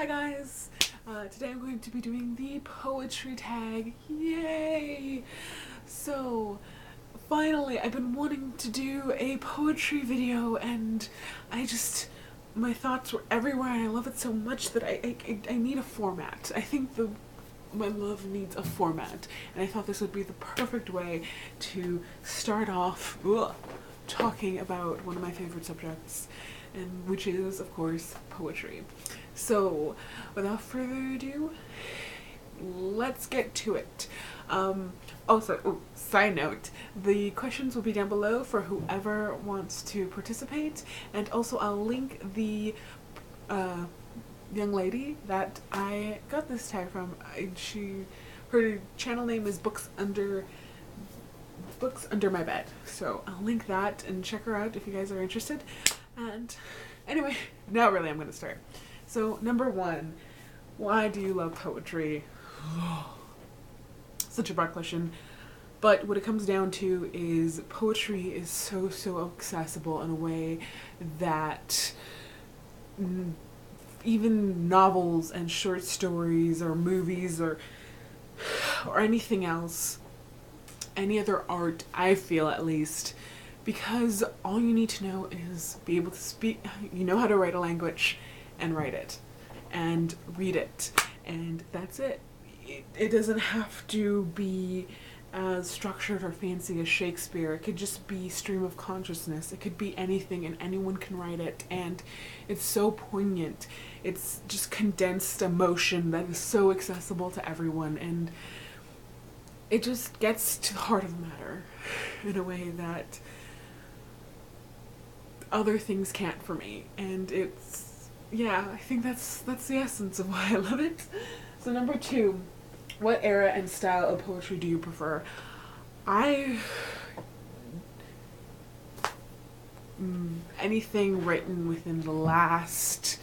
Hi guys! Today I'm going to be doing the poetry tag. Yay! So, finally, I've been wanting to do a poetry video and my thoughts were everywhere and I love it so much that I need a format. I think my love needs a format, and I thought this would be the perfect way to start off talking about one of my favorite subjects, and which is, of course, poetry. So, without further ado, let's get to it. Side note, the questions will be down below for whoever wants to participate, and also I'll link the young lady that I got this tag from. Her channel name is Books Under My Bed. So I'll link that and check her out if you guys are interested. And anyway, now really I'm gonna start. So number one, why do you love poetry? Such a broad question. But what it comes down to is poetry is so accessible in a way that even novels and short stories or movies or anything else, any other art, I feel at least, because all you need to know is be able to speak, you know how to write a language and write it and read it, and that's it. It doesn't have to be as structured or fancy as Shakespeare. It could just be stream of consciousness. It could be anything and anyone can write it, and it's so poignant. It's just condensed emotion that is so accessible to everyone, and it just gets to the heart of the matter in a way that other things can't for me. And I think that's the essence of why I love it. So number two, what era and style of poetry do you prefer? Anything written within the last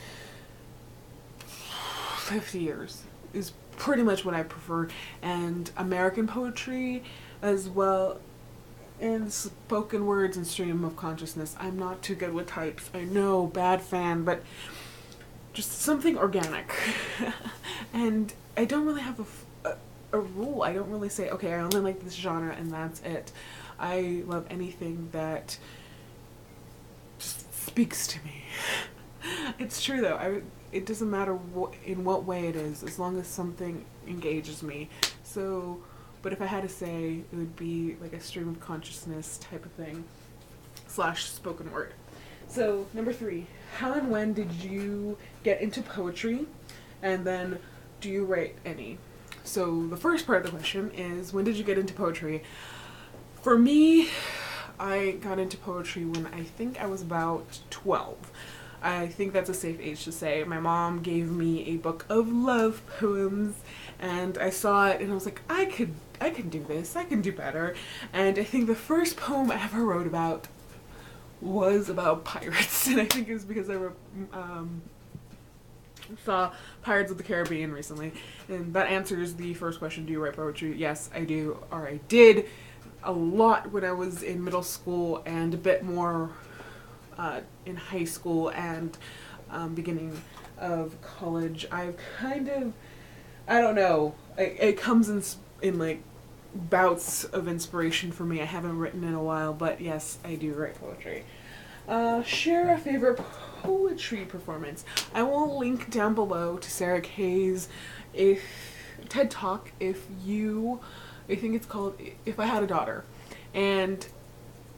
50 years is pretty much what I prefer, and American poetry as well, and spoken words and stream of consciousness. I'm not too good with types, I know, bad fan, but just something organic. And I don't really have a rule. I don't really say, okay, I only like this genre and that's it. I love anything that just speaks to me. It's true though. It doesn't matter in what way it is, as long as something engages me. So, but if I had to say, it would be like a stream of consciousness type of thing / spoken word. So number three, how and when did you get into poetry, and then do you write any? So the first part of the question is, when did you get into poetry? For me, I got into poetry when I think I was about 12. I think that's a safe age to say. My mom gave me a book of love poems, and I saw it and I was like, I can do this, I can do better. And I think the first poem I ever wrote about was about pirates, and I think it was because I saw Pirates of the Caribbean recently, and that answers the first question, do you write poetry? Yes, I do, or I did a lot when I was in middle school, and a bit more in high school and beginning of college. I've kind of, I don't know, it comes in like bouts of inspiration for me. I haven't written in a while, but yes, I do write poetry. Share a favorite poetry performance. I will link down below to Sarah Kay's TED Talk I think it's called If I Had a Daughter. And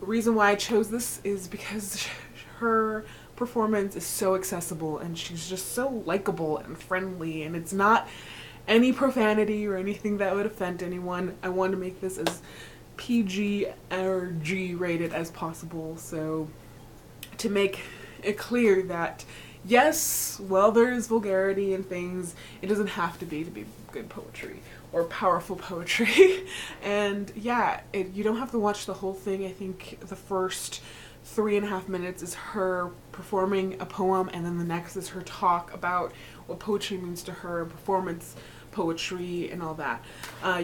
the reason why I chose this is because her performance is so accessible and she's just so likable and friendly, and it's not any profanity or anything that would offend anyone. I want to make this as PG or G rated as possible, so to make it clear that yes, well, there is vulgarity and things, it doesn't have to be good poetry or powerful poetry. And yeah, you don't have to watch the whole thing. I think the first 3.5 minutes is her performing a poem, and then the next is her talk about what poetry means to her, performance poetry and all that.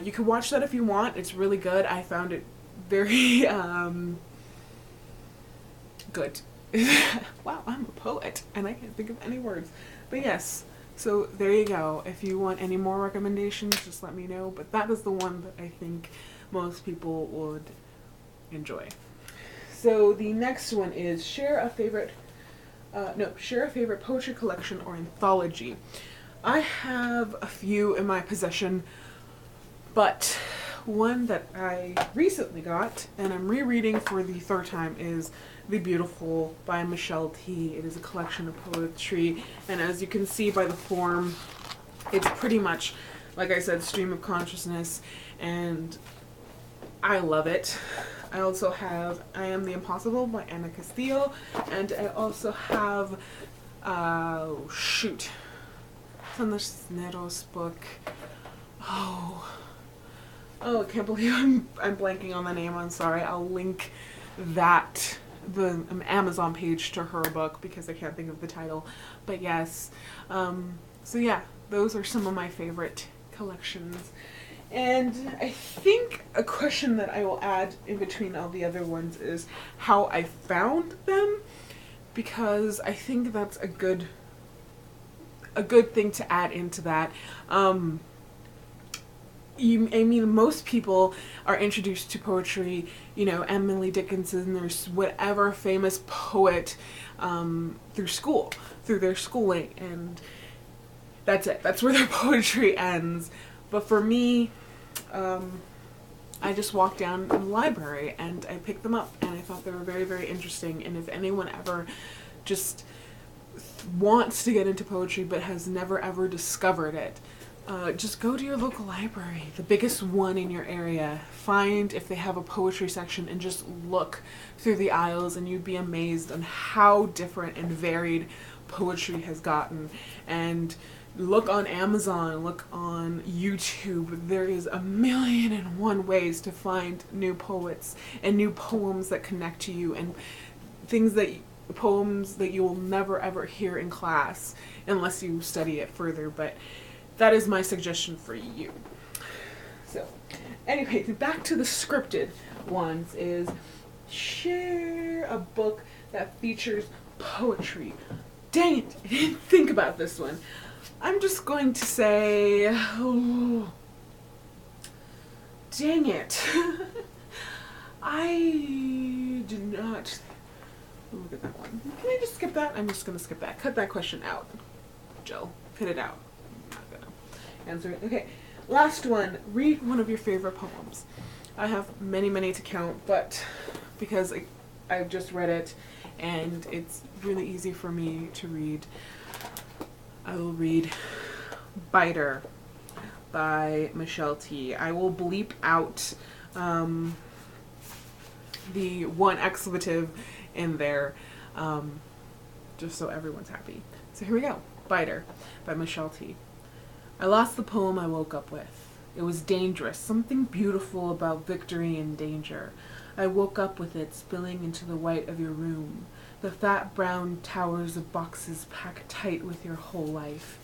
You can watch that if you want. It's really good. I found it very good. Wow, I'm a poet and I can't think of any words. But yes, So there you go. If you want any more recommendations, just let me know. But that is the one that I think most people would enjoy. So the next one is share a favorite poetry collection or anthology. I have a few in my possession, but one that I recently got and I'm rereading for the third time is The Beautiful by Michelle T. It is a collection of poetry, and as you can see by the form, it's pretty much, like I said, stream of consciousness, and I love it. I also have I Am the Impossible by Ana Castillo, and I also have Sandra Cisneros' book. I can't believe I'm blanking on the name. I'm sorry. I'll link that the Amazon page to her book because I can't think of the title. But yes, so yeah, those are some of my favorite collections. And I think a question that I will add in between all the other ones is how I found them, because I think that's a good thing to add into that. Most people are introduced to poetry, Emily Dickinson or whatever famous poet, through their schooling, and that's it. That's where their poetry ends. But for me, I just walked down in the library and I picked them up and I thought they were very, very interesting. And if anyone ever just wants to get into poetry but has never ever discovered it, just go to your local library, the biggest one in your area. Find if they have a poetry section and just look through the aisles, and you'd be amazed on how different and varied poetry has gotten. And look on Amazon, look on YouTube. There is 1,000,001 ways to find new poets and new poems that connect to you, and poems that you will never ever hear in class unless you study it further. But that is my suggestion for you. So anyway, back to the scripted ones is share a book that features poetry. Dang it, I didn't think about this one. I'm just going to say, dang it. I did not look at that one. Can I just skip that? I'm just going to skip that. Cut that question out. Jill, cut it out. I'm not going to answer it. Okay, last one. Read one of your favorite poems. I have many, many to count, but because I've just read it and it's really easy for me to read, I will read Biter by Michelle T. I will bleep out the one expletive in there, just so everyone's happy. So here we go. Biter by Michelle T. I lost the poem I woke up with. It was dangerous, something beautiful about victory and danger. I woke up with it spilling into the white of your room. The fat brown towers of boxes packed tight with your whole life.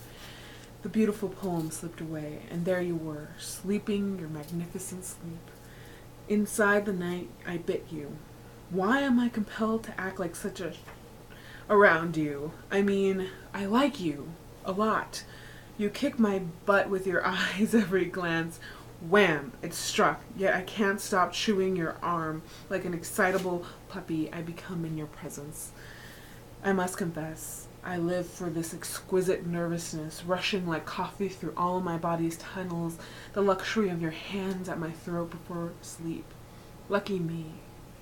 The beautiful poem slipped away, and there you were, sleeping your magnificent sleep. Inside the night, I bit you. Why am I compelled to act like such around you? I mean, I like you a lot. You kick my butt with your eyes every glance. Wham! It struck, yet I can't stop chewing your arm. Like an excitable puppy, I become in your presence. I must confess, I live for this exquisite nervousness, rushing like coffee through all of my body's tunnels, the luxury of your hands at my throat before sleep. Lucky me.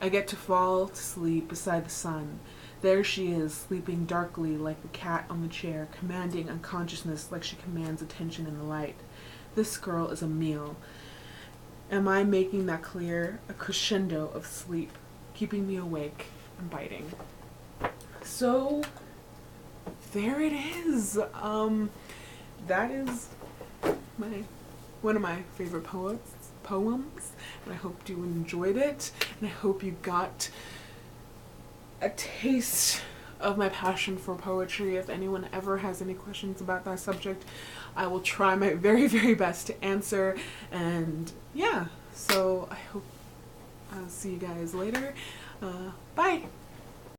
I get to fall to sleep beside the sun. There she is, sleeping darkly like the cat on the chair, commanding unconsciousness like she commands attention in the light. This girl is a meal. Am I making that clear? A crescendo of sleep, keeping me awake and biting. So, there it is. That is one of my favorite poems, and I hope you enjoyed it, and I hope you got a taste of my passion for poetry. If anyone ever has any questions about that subject, I will try my very, very best to answer. And yeah, so I hope I'll see you guys later. Bye!